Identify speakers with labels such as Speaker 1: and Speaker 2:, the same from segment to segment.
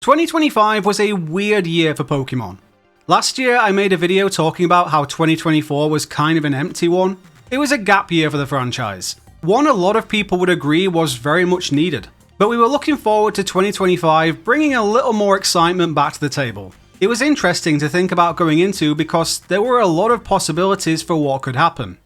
Speaker 1: 2025 was a weird year for Pokémon. Last year I made a video talking about how 2024 was kind of an empty one. It was a gap year for the franchise. One a lot of people would agree was very much needed. But we were looking forward to 2025 bringing a little more excitement back to the table. It was interesting to think about going into because there were a lot of possibilities for what could happen.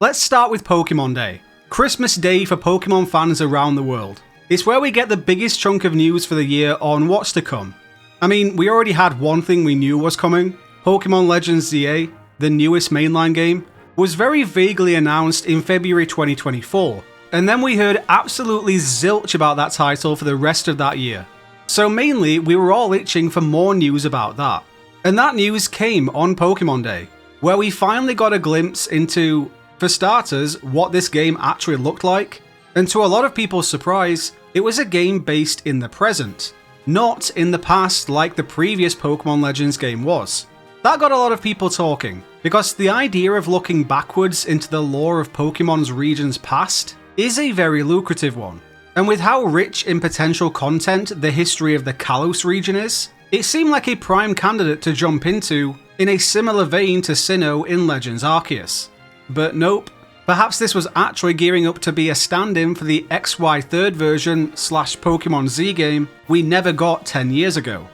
Speaker 1: Let's start with Pokémon Day. Christmas Day for Pokémon fans around the world. It's where we get the biggest chunk of news for the year on what's to come. I mean, we already had one thing we knew was coming. Pokémon Legends ZA, the newest mainline game, was very vaguely announced in February 2024, and then we heard absolutely zilch about that title for the rest of that year. So mainly, we were all itching for more news about that. And that news came on Pokémon Day, where we finally got a glimpse into, for starters, what this game actually looked like. And to a lot of people's surprise, it was a game based in the present, not in the past like the previous Pokémon Legends game was. That got a lot of people talking, because the idea of looking backwards into the lore of Pokémon's region's past is a very lucrative one. And with how rich in potential content the history of the Kalos region is, it seemed like a prime candidate to jump into in a similar vein to Sinnoh in Legends Arceus. But nope. Perhaps this was actually gearing up to be a stand-in for the XY third version / Pokémon Z game we never got 10 years ago.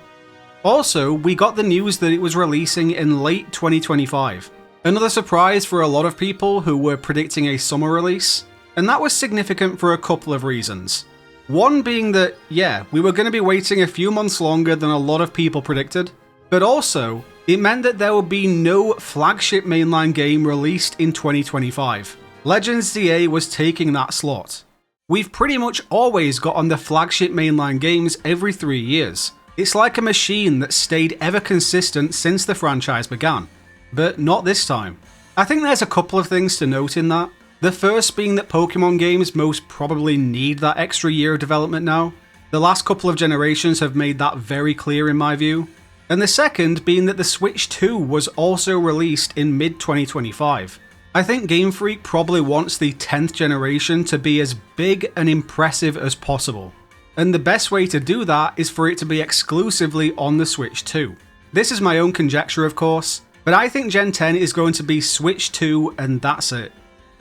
Speaker 1: Also, we got the news that it was releasing in late 2025. Another surprise for a lot of people who were predicting a summer release, and that was significant for a couple of reasons. One being that, yeah, we were going to be waiting a few months longer than a lot of people predicted, but also, it meant that there would be no flagship mainline game released in 2025. Legends ZA was taking that slot. We've pretty much always gotten the flagship mainline games every 3 years. It's like a machine that stayed ever consistent since the franchise began. But not this time. I think there's a couple of things to note in that. The first being that Pokemon games most probably need that extra year of development now. The last couple of generations have made that very clear in my view. And the second being that the Switch 2 was also released in mid-2025. I think Game Freak probably wants the 10th generation to be as big and impressive as possible. And the best way to do that is for it to be exclusively on the Switch 2. This is my own conjecture of course, but I think Gen 10 is going to be Switch 2 and that's it.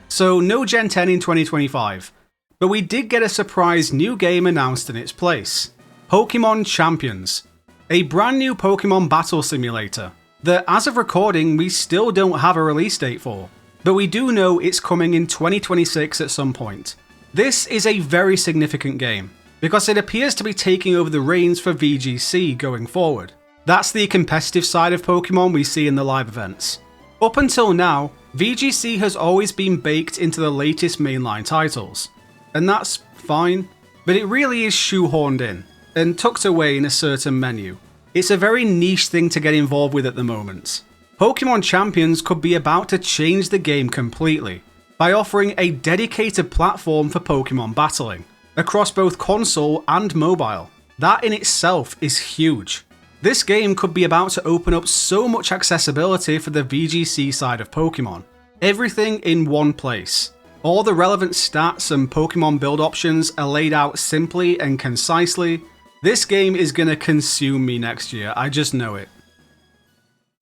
Speaker 1: So no Gen 10 in 2025, but we did get a surprise new game announced in its place. Pokémon Champions. A brand new Pokémon battle simulator that as of recording we still don't have a release date for. But we do know it's coming in 2026 at some point. This is a very significant game, because it appears to be taking over the reins for VGC going forward. That's the competitive side of Pokemon we see in the live events. Up until now, VGC has always been baked into the latest mainline titles. And that's fine, but it really is shoehorned in, and tucked away in a certain menu. It's a very niche thing to get involved with at the moment. Pokémon Champions could be about to change the game completely by offering a dedicated platform for Pokémon battling across both console and mobile. That in itself is huge. This game could be about to open up so much accessibility for the VGC side of Pokémon. Everything in one place. All the relevant stats and Pokémon build options are laid out simply and concisely. This game is gonna consume me next year, I just know it.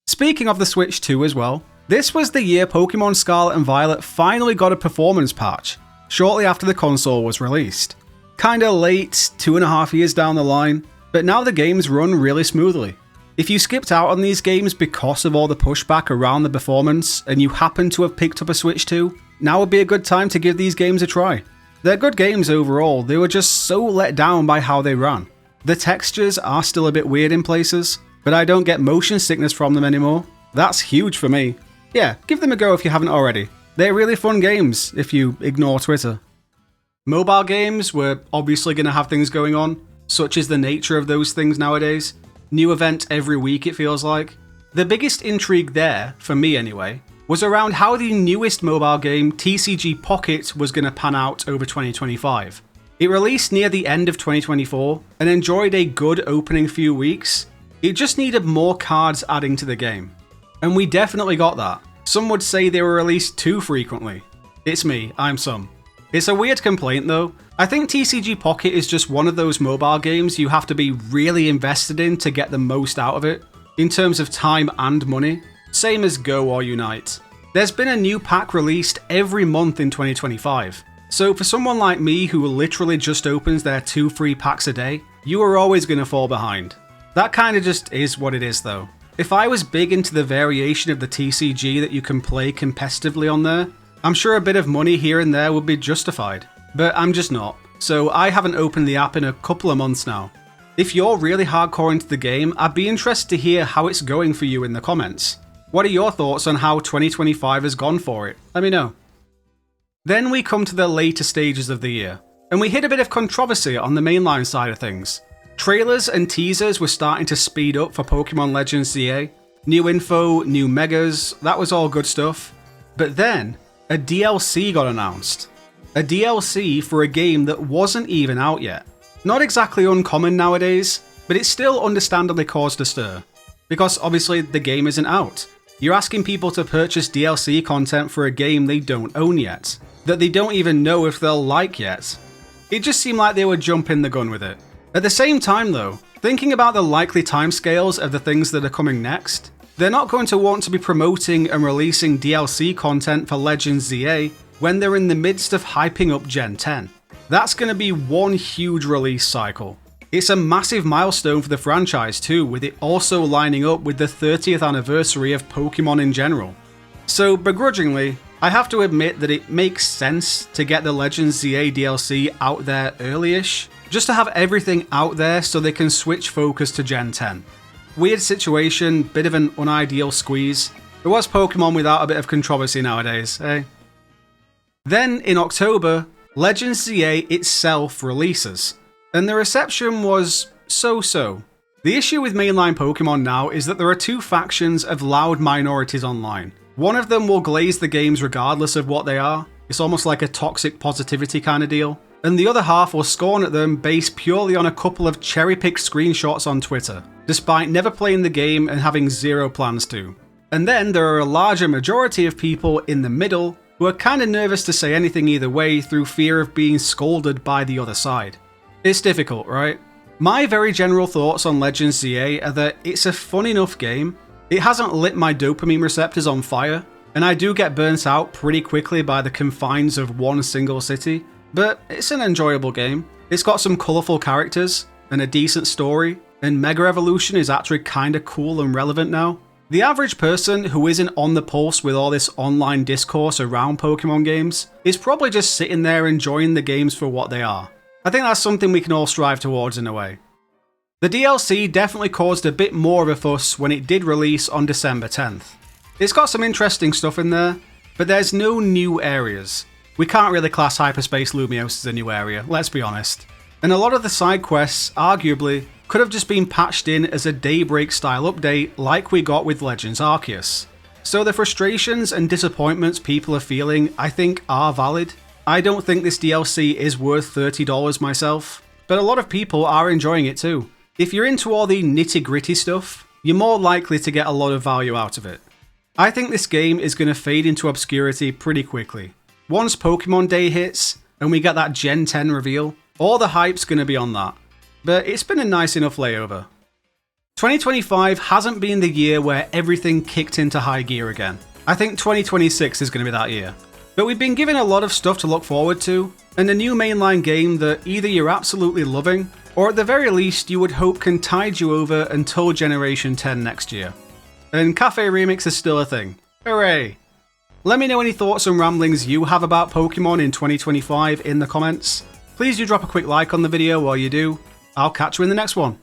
Speaker 1: Speaking of the Switch 2 as well, this was the year Pokémon Scarlet and Violet finally got a performance patch, shortly after the console was released. Kinda late, 2.5 years down the line, but now the games run really smoothly. If you skipped out on these games because of all the pushback around the performance, and you happen to have picked up a Switch 2, now would be a good time to give these games a try. They're good games overall, they were just so let down by how they ran. The textures are still a bit weird in places, but I don't get motion sickness from them anymore. That's huge for me. Yeah, give them a go if you haven't already. They're really fun games, if you ignore Twitter. Mobile games were obviously going to have things going on, such is the nature of those things nowadays. New event every week it feels like. The biggest intrigue there, for me anyway, was around how the newest mobile game TCG Pocket was going to pan out over 2025. It released near the end of 2024 and enjoyed a good opening few weeks. It just needed more cards adding to the game. And we definitely got that. Some would say they were released too frequently. It's me, I'm some. It's a weird complaint though. I think TCG Pocket is just one of those mobile games you have to be really invested in to get the most out of it, in terms of time and money. Same as Go or Unite. There's been a new pack released every month in 2025. So for someone like me who literally just opens their 2 free packs a day, you are always going to fall behind. That kinda just is what it is though. If I was big into the variation of the TCG that you can play competitively on there, I'm sure a bit of money here and there would be justified. But I'm just not, so I haven't opened the app in a couple of months now. If you're really hardcore into the game, I'd be interested to hear how it's going for you in the comments. What are your thoughts on how 2025 has gone for it? Let me know. Then we come to the later stages of the year, and we hit a bit of controversy on the mainline side of things. Trailers and teasers were starting to speed up for Pokémon Legends CA. New info, new megas, that was all good stuff. But then, a DLC got announced. A DLC for a game that wasn't even out yet. Not exactly uncommon nowadays, but it still understandably caused a stir. Because obviously the game isn't out. You're asking people to purchase DLC content for a game they don't own yet, that they don't even know if they'll like yet. It just seemed like they were jumping the gun with it. At the same time though, thinking about the likely timescales of the things that are coming next, they're not going to want to be promoting and releasing DLC content for Legends ZA when they're in the midst of hyping up Gen 10. That's going to be one huge release cycle. It's a massive milestone for the franchise too, with it also lining up with the 30th anniversary of Pokemon in general. So begrudgingly, I have to admit that it makes sense to get the Legends ZA DLC out there early-ish, just to have everything out there so they can switch focus to Gen 10. Weird situation, bit of an unideal squeeze. It was Pokemon without a bit of controversy nowadays, eh? Then in October, Legends ZA itself releases, and the reception was so-so. The issue with mainline Pokemon now is that there are 2 factions of loud minorities online. One of them will glaze the games regardless of what they are. It's almost like a toxic positivity kind of deal. And the other half will scorn at them based purely on a couple of cherry-picked screenshots on Twitter, despite never playing the game and having zero plans to. And then there are a larger majority of people in the middle who are kinda nervous to say anything either way through fear of being scolded by the other side. It's difficult, right? My very general thoughts on Legends ZA are that it's a fun enough game, it hasn't lit my dopamine receptors on fire, and I do get burnt out pretty quickly by the confines of one single city, but it's an enjoyable game. It's got some colourful characters, and a decent story, and Mega Evolution is actually kinda cool and relevant now. The average person who isn't on the pulse with all this online discourse around Pokemon games is probably just sitting there enjoying the games for what they are. I think that's something we can all strive towards in a way. The DLC definitely caused a bit more of a fuss when it did release on December 10th. It's got some interesting stuff in there, but there's no new areas. We can't really class Hyperspace Lumiose as a new area, let's be honest. And a lot of the side quests, arguably, could have just been patched in as a Daybreak style update like we got with Legends Arceus. So the frustrations and disappointments people are feeling, I think, are valid. I don't think this DLC is worth $30 myself, but a lot of people are enjoying it too. If you're into all the nitty-gritty stuff, you're more likely to get a lot of value out of it. I think this game is going to fade into obscurity pretty quickly. Once Pokemon Day hits, and we get that Gen 10 reveal, all the hype's going to be on that. But it's been a nice enough layover. 2025 hasn't been the year where everything kicked into high gear again. I think 2026 is going to be that year. But we've been given a lot of stuff to look forward to, and a new mainline game that either you're absolutely loving, or at the very least you would hope can tide you over until Generation 10 next year. And Cafe Remix is still a thing. Hooray! Let me know any thoughts and ramblings you have about Pokemon in 2025 in the comments. Please do drop a quick like on the video while you do. I'll catch you in the next one.